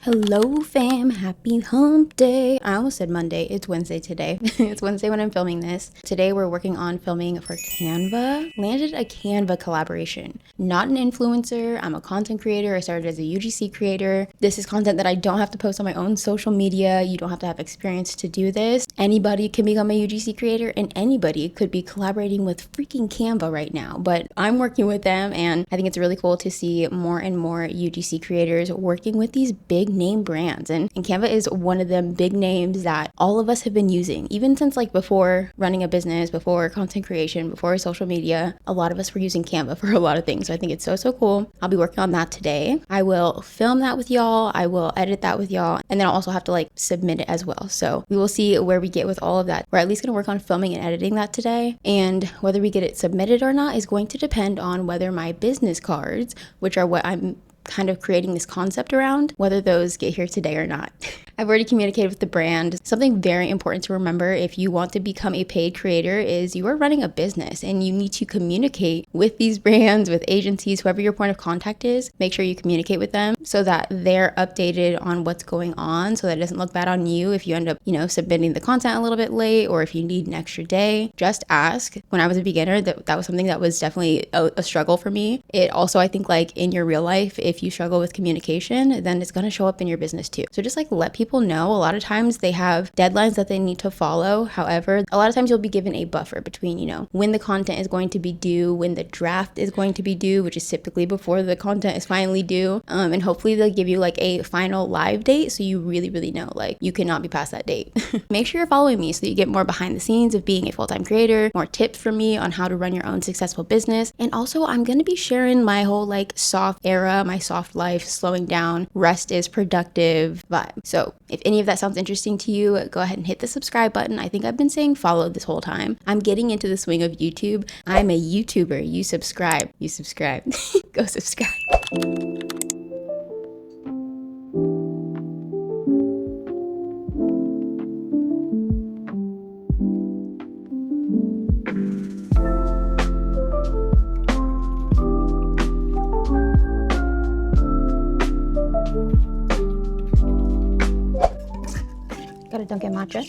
Hello fam, happy hump day. I almost said Monday, it's Wednesday today. It's Wednesday when I'm filming this. Today we're working on filming for CANVA. Landed a CANVA collaboration. Not an influencer, I'm a content creator. I started as a UGC creator. This is content that I don't have to post on my own social media. You don't have to have experience to do this. Anybody can become a UGC creator and anybody could be collaborating with freaking CANVA right now. But I'm working with them and I think it's really cool to see more and more UGC creators working with these big name brands, and CANVA is one of them big names that all of us have been using even since like before running a business, before content creation, before social media. A lot of us were using CANVA for a lot of things, so I think it's so cool. I'll be working on that today. I will film that with y'all, I will edit that with y'all, and then I'll also have to like submit it as well. So we will see where we get with all of that. We're at least going to work on filming and editing that today, and whether we get it submitted or not is going to depend on whether my business cards, which are what I'm kind of creating this concept around, whether those get here today or not. I've already communicated with the brand. Something very important to remember if you want to become a paid creator is you are running a business and you need to communicate with these brands, with agencies, whoever your point of contact is. Make sure you communicate with them so that they're updated on what's going on, so that it doesn't look bad on you if you end up, submitting the content a little bit late, or if you need an extra day. Just ask. When I was a beginner, that was something that was definitely a struggle for me. It also, I think, like in your real life, if you struggle with communication, then it's going to show up in your business too. So just like let people know. A lot of times they have deadlines that they need to follow. However, a lot of times you'll be given a buffer between, when the content is going to be due, when the draft is going to be due, which is typically before the content is finally due. And hopefully they'll give you like a final live date, so you really know, like, you cannot be past that date. Make sure you're following me so that you get more behind the scenes of being a full-time creator, more tips from me on how to run your own successful business. And also I'm going to be sharing my whole like soft era, my soft life, slowing down, rest is productive vibe. So if any of that sounds interesting to you, go ahead and hit the subscribe button. I think I've been saying follow this whole time. I'm getting into the swing of YouTube. I'm a YouTuber. You subscribe. Go subscribe. Got a Dunkin' matcha.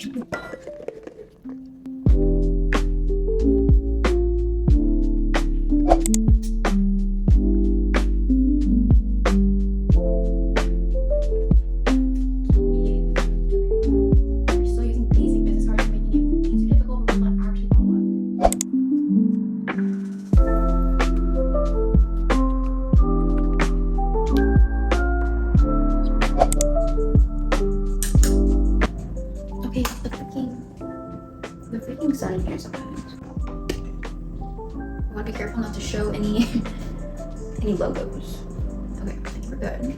The freaking sun in here sometimes. I want to be careful not to show any logos. Okay, I think we're good.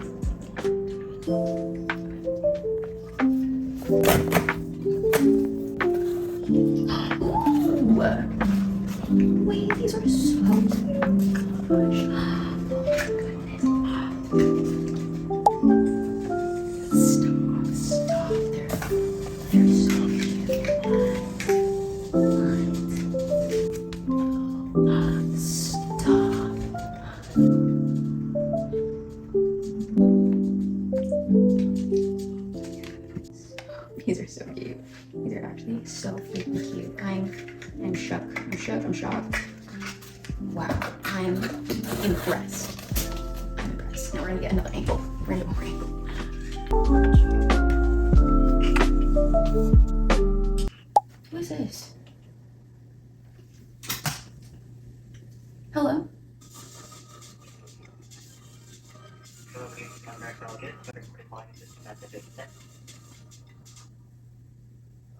Ooh. Wait, these are so cute. Oh my gosh. These are so cute. These are actually so freaking cute. I'm shocked. Wow, I'm impressed. Now we're gonna get another angle. We're gonna get more angle. Who is this? Hello?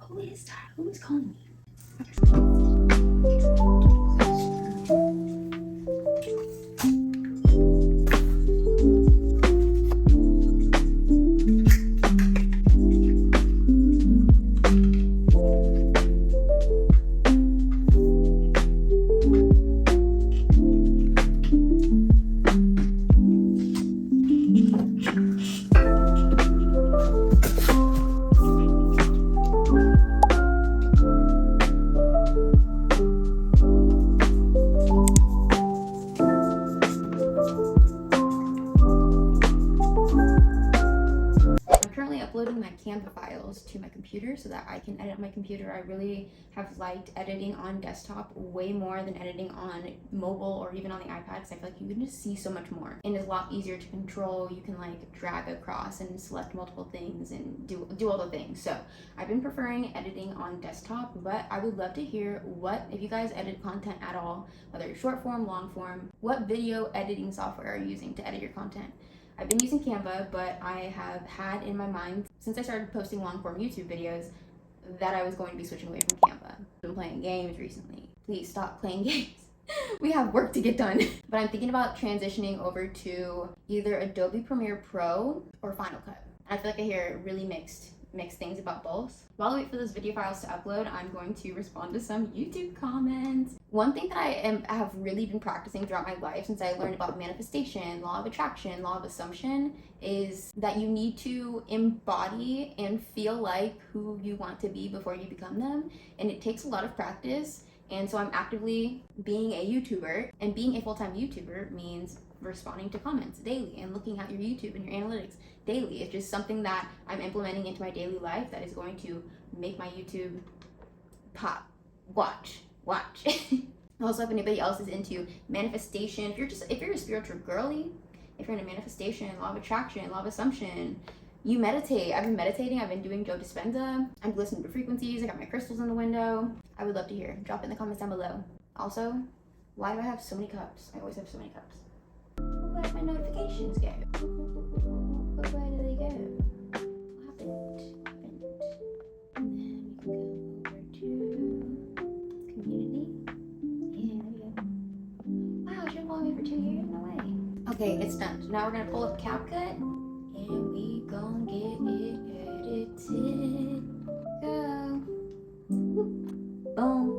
Who is that? Who is calling me? uploading my Canva files to my computer so that I can edit on my computer. I really have liked editing on desktop way more than editing on mobile or even on the iPad, because I feel like you can just see so much more and it's a lot easier to control. You can like drag across and select multiple things and do all the things. So I've been preferring editing on desktop, but I would love to hear if you guys edit content at all, whether it's short form, long form, what video editing software are you using to edit your content? I've been using Canva, but I have had in my mind since I started posting long form YouTube videos that I was going to be switching away from Canva. I've been playing games recently. Please stop playing games. We have work to get done. But I'm thinking about transitioning over to either Adobe Premiere Pro or Final Cut. I feel like I hear really mixed things about both. While I wait for those video files to upload, I'm going to respond to some YouTube comments. One thing that I have really been practicing throughout my life since I learned about manifestation, law of attraction, law of assumption, is that you need to embody and feel like who you want to be before you become them. And it takes a lot of practice. And so I'm actively being a YouTuber, and being a full-time YouTuber means responding to comments daily and looking at your YouTube and your analytics daily. It's just something that I'm implementing into my daily life that is going to make my YouTube pop. Watch. Also, if anybody else is into manifestation, if you're a spiritual girly, if you're into manifestation, law of attraction, law of assumption, you meditate. I've been meditating. I've been doing Joe Dispenza. I'm listening to frequencies. I got my crystals in the window. I would love to hear. Drop it in the comments down below. Also, why do I have so many cups? I always have so many cups. Where'd my notifications go? Where do they go? What happened? And then we can go over to community. Yeah, there we go. Wow, she's been following me for 2 years? No way. Okay, it's done. So now we're gonna pull up CapCut and we gonna get it edited. Go. Boom.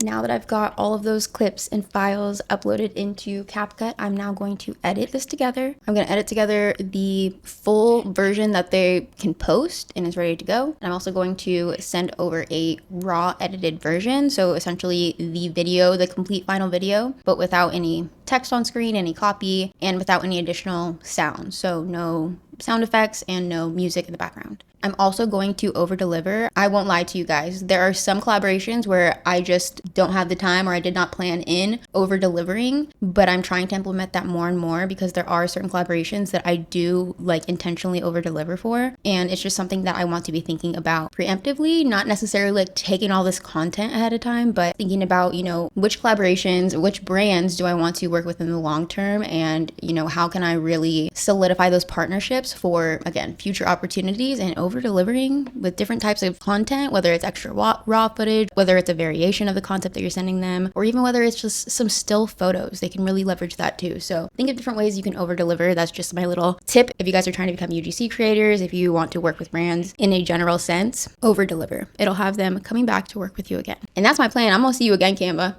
Now that I've got all of those clips and files uploaded into CapCut, I'm now going to edit this together. I'm going to edit together the full version that they can post and is ready to go. And I'm also going to send over a raw edited version. So essentially the video, the complete final video, but without any text on screen, any copy, and without any additional sound. So no sound effects and no music in the background. I'm also going to over deliver. I won't lie to you guys. There are some collaborations where I just don't have the time or I did not plan in over delivering, but I'm trying to implement that more and more because there are certain collaborations that I do like intentionally over deliver for. And it's just something that I want to be thinking about preemptively, not necessarily like taking all this content ahead of time, but thinking about, which collaborations, which brands do I want to work with in the long term? And, how can I really solidify those partnerships for, again, future opportunities and over delivering with different types of content, whether it's extra raw footage, whether it's a variation of the concept that you're sending them, or even whether it's just some still photos. They can really leverage that too. So think of different ways you can over deliver. That's just my little tip. If you guys are trying to become UGC creators, if you want to work with brands in a general sense, over deliver. It'll have them coming back to work with you again. And that's my plan. I'm gonna see you again, Canva.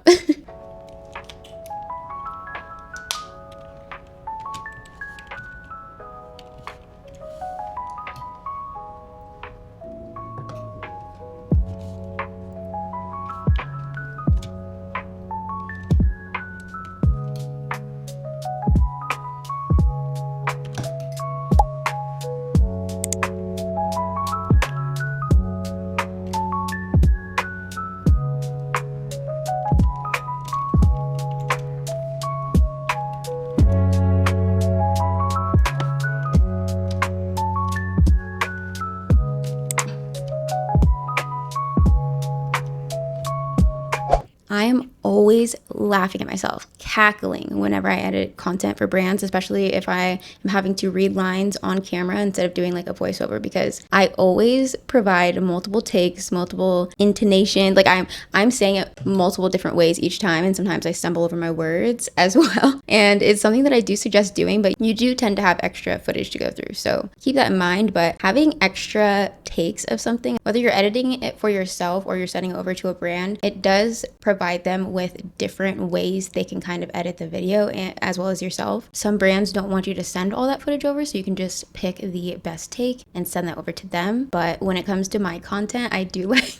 I am always laughing at myself, cackling whenever I edit content for brands, especially if I am having to read lines on camera instead of doing like a voiceover, because I always provide multiple takes, multiple intonation. Like I'm saying it multiple different ways each time, and sometimes I stumble over my words as well. And it's something that I do suggest doing, but you do tend to have extra footage to go through. So keep that in mind, but having extra takes of something, whether you're editing it for yourself or you're sending it over to a brand, it does provide them with different ways they can kind of edit the video as well as yourself. Some brands don't want you to send all that footage over, so you can just pick the best take and send that over to them. But when it comes to my content, I do like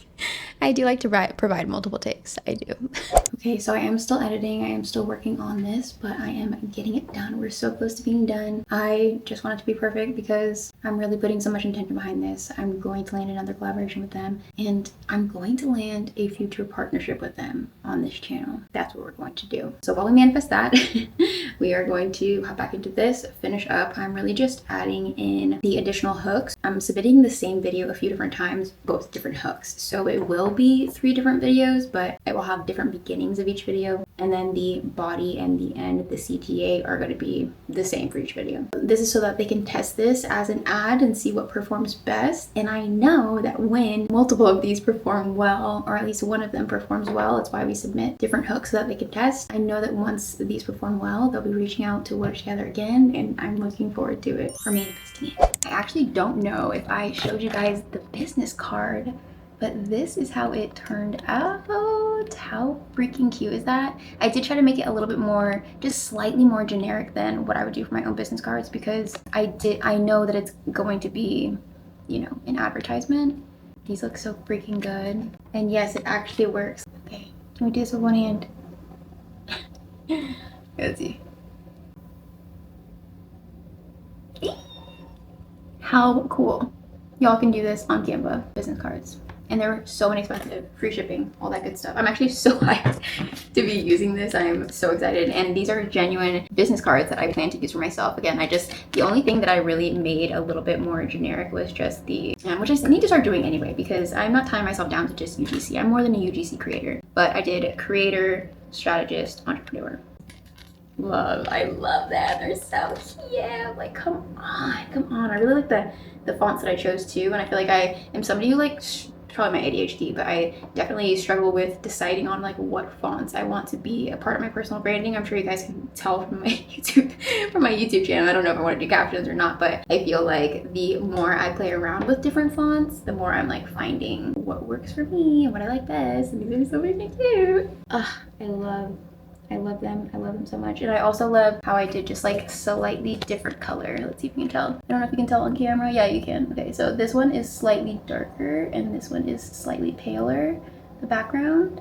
I do like to provide multiple takes. I do. Okay, so I am still editing. I am still working on this, but I am getting it done. We're so close to being done. I just want it to be perfect because I'm really putting so much intention behind this. I'm going to land another collaboration with them, and I'm going to land a future partnership with them on this channel. That's what we're going to do. So while we manifest that, we are going to hop back into this, finish up. I'm really just adding in the additional hooks. I'm submitting the same video a few different times, both different hooks. So it will be 3 different videos, but it will have different beginnings of each video. And then the body and the end, the CTA, are going to be the same for each video. This is so that they can test this as an ad and see what performs best. And I know that when multiple of these perform well, or at least one of them performs well, it's why we submit different hooks so that they can test. I know that once these perform well, they'll be reaching out to work together again, and I'm looking forward to it, or manifesting it. I actually don't know if I showed you guys the business card, but this is how it turned out. How freaking cute is that? I did try to make it a little bit more, just slightly more generic than what I would do for my own business cards, because I know that it's going to be, you know, an advertisement. These look so freaking good. And yes, it actually works. Okay, can we do this with one hand? Let's see. How cool. Y'all can do this on Canva business cards. And they're so inexpensive, free shipping, all that good stuff. I'm actually so hyped to be using this. I am so excited. And these are genuine business cards that I plan to use for myself. Again, the only thing that I really made a little bit more generic was just the, which I need to start doing anyway, because I'm not tying myself down to just UGC. I'm more than a UGC creator. But I did creator, strategist, entrepreneur. I love that. They're so cute. Like, come on. I really like the fonts that I chose too. And I feel like I am somebody who probably my ADHD, but I definitely struggle with deciding on like what fonts I want to be a part of my personal branding. I'm sure you guys can tell from my YouTube channel. I don't know if I want to do captions or not, but I feel like the more I play around with different fonts, the more I'm like finding what works for me and what I like best. And these are so freaking cute. I love them. I love them so much. And I also love how I did just like slightly different color. Let's see if you can tell. I don't know if you can tell on camera. Yeah, you can. Okay, so this one is slightly darker and this one is slightly paler, the background.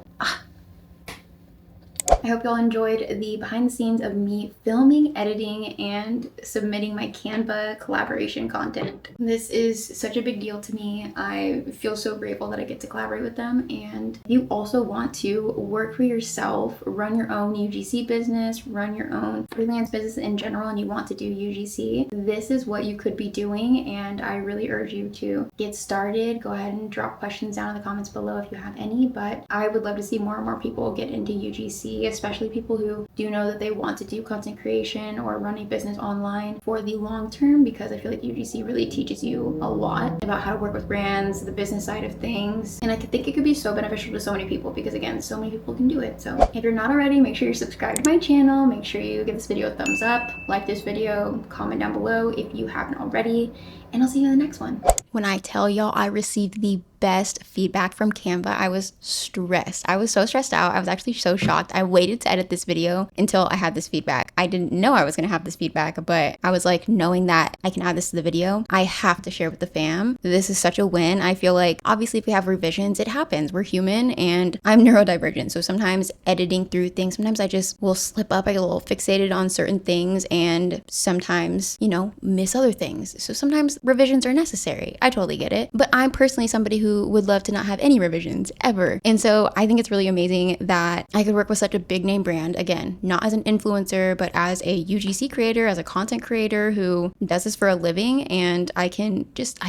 I hope y'all enjoyed the behind the scenes of me filming, editing, and submitting my Canva collaboration content. This is such a big deal to me. I feel so grateful that I get to collaborate with them. And if you also want to work for yourself, run your own UGC business, run your own freelance business in general, and you want to do UGC, this is what you could be doing. And I really urge you to get started. Go ahead and drop questions down in the comments below if you have any, but I would love to see more and more people get into UGC, especially people who do know that they want to do content creation or run a business online for the long term, because I feel like UGC really teaches you a lot about how to work with brands, the business side of things. And I think it could be so beneficial to so many people, because again, so many people can do it. So if you're not already, make sure you're subscribed to my channel. Make sure you give this video a thumbs up, like this video, comment down below if you haven't already, and I'll see you in the next one. When I tell y'all I received the best feedback from Canva, I was stressed. I was so stressed out. I was actually so shocked. I waited to edit this video until I had this feedback. I didn't know I was gonna have this feedback, but I was like, knowing that I can add this to the video, I have to share with the fam. This is such a win. I feel like obviously if we have revisions, it happens. We're human, and I'm neurodivergent. So sometimes editing through things, sometimes I just will slip up. I get a little fixated on certain things and sometimes, you know, miss other things. So sometimes revisions are necessary. I totally get it. But I'm personally somebody who would love to not have any revisions ever. And so I think it's really amazing that I could work with such a big name brand, again, not as an influencer, but as a UGC creator, as a content creator who does this for a living. And I can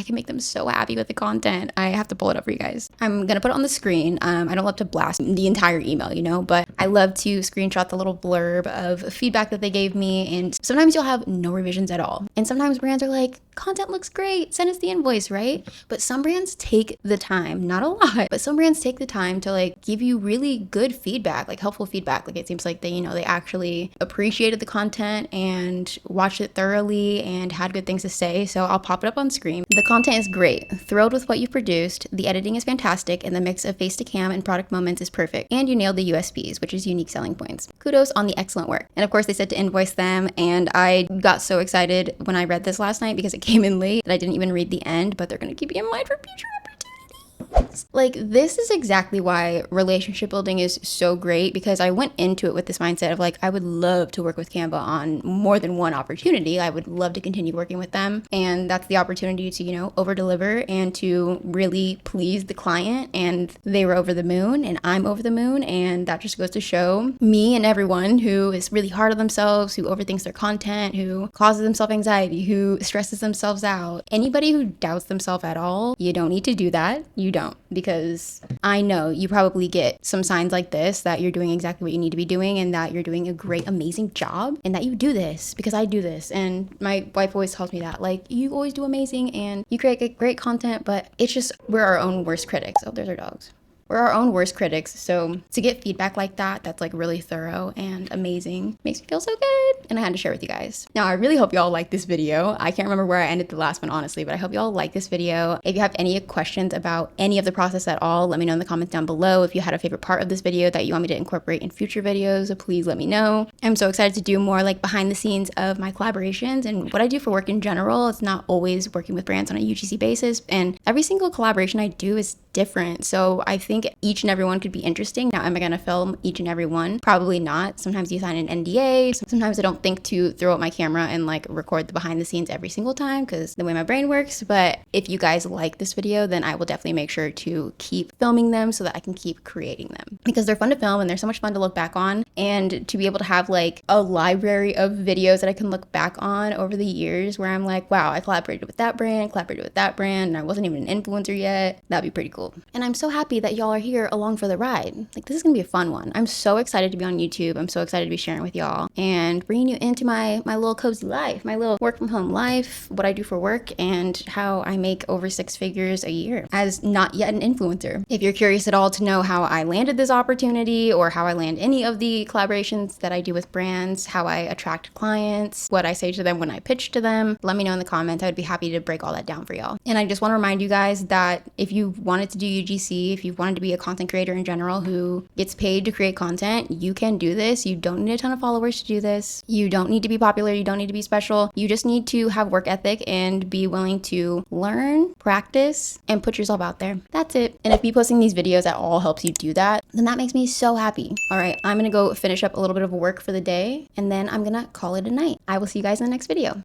make them so happy with the content. I have to pull it up for you guys. I'm gonna put it on the screen. I don't love to blast the entire email, you know, but I love to screenshot the little blurb of feedback that they gave me. And sometimes you'll have no revisions at all. And sometimes brands are like, content looks great, send us the invoice, right? But some brands take the time, not a lot, but some brands take the time to like give you really good feedback, like helpful feedback. Like it seems like they, you know, they actually appreciated the content and watched it thoroughly and had good things to say. So I'll pop it up on screen. The content is great. Thrilled with what you've produced. The editing is fantastic, and the mix of face to cam and product moments is perfect. And you nailed the USPs, which is unique selling points. Kudos on the excellent work. And of course they said to invoice them, and I got so excited when I read this last night because it came in late that I didn't even read the end, but they're gonna keep me in mind for future opportunities. Like, this is exactly why relationship building is so great, because I went into it with this mindset of like, I would love to work with CANVA on more than one opportunity. I would love to continue working with them. And that's the opportunity to, over deliver and to really please the client. And they were over the moon and I'm over the moon. And that just goes to show me and everyone who is really hard on themselves, who overthinks their content, who causes themselves anxiety, who stresses themselves out. Anybody who doubts themselves at all, you don't need to do that. You don't. Because I know you probably get some signs like this, that you're doing exactly what you need to be doing and that you're doing a great, amazing job and that you do this because I do this. And my wife always tells me that, like, you always do amazing and you create great content, but it's just, we're our own worst critics. Oh, there's our dogs. We're our own worst critics. So to get feedback like that, that's like really thorough and amazing, makes me feel so good. And I had to share with you guys. Now, I really hope y'all like this video. I can't remember where I ended the last one, honestly, but I hope y'all like this video. If you have any questions about any of the process at all, let me know in the comments down below. If you had a favorite part of this video that you want me to incorporate in future videos, please let me know. I'm so excited to do more like behind the scenes of my collaborations and what I do for work in general. It's not always working with brands on a UGC basis, and every single collaboration I do is different. So I think each and every one could be interesting. Now, am I gonna film each and every one? Probably not. Sometimes you sign an NDA. Sometimes I don't think to throw up my camera and like record the behind the scenes every single time because the way my brain works. But if you guys like this video, then I will definitely make sure to keep filming them so that I can keep creating them, because they're fun to film and they're so much fun to look back on, and to be able to have like a library of videos that I can look back on over the years where I'm like, wow, I collaborated with that brand, and I wasn't even an influencer yet. That'd be pretty cool. And I'm so happy that y'all are here along for the ride. Like, this is gonna be a fun one. I'm so excited to be on YouTube. I'm so excited to be sharing with y'all and bringing you into my little cozy life, my little work from home life, what I do for work, and how I make over 6 figures a year as not yet an influencer. If you're curious at all to know how I landed this opportunity or how I land any of the collaborations that I do with brands, how I attract clients, what I say to them when I pitch to them, let me know in the comments. I would be happy to break all that down for y'all. And I just want to remind you guys that if you wanted to do UGC, if you wanted to be a content creator in general who gets paid to create content, you can do this. You don't need a ton of followers to do this. You don't need to be popular. You don't need to be special. You just need to have work ethic and be willing to learn, practice, and put yourself out there. That's it. And if me posting these videos at all helps you do that, then that makes me so happy. All right, I'm gonna go finish up a little bit of work for the day, and then I'm gonna call it a night. I will see you guys in the next video.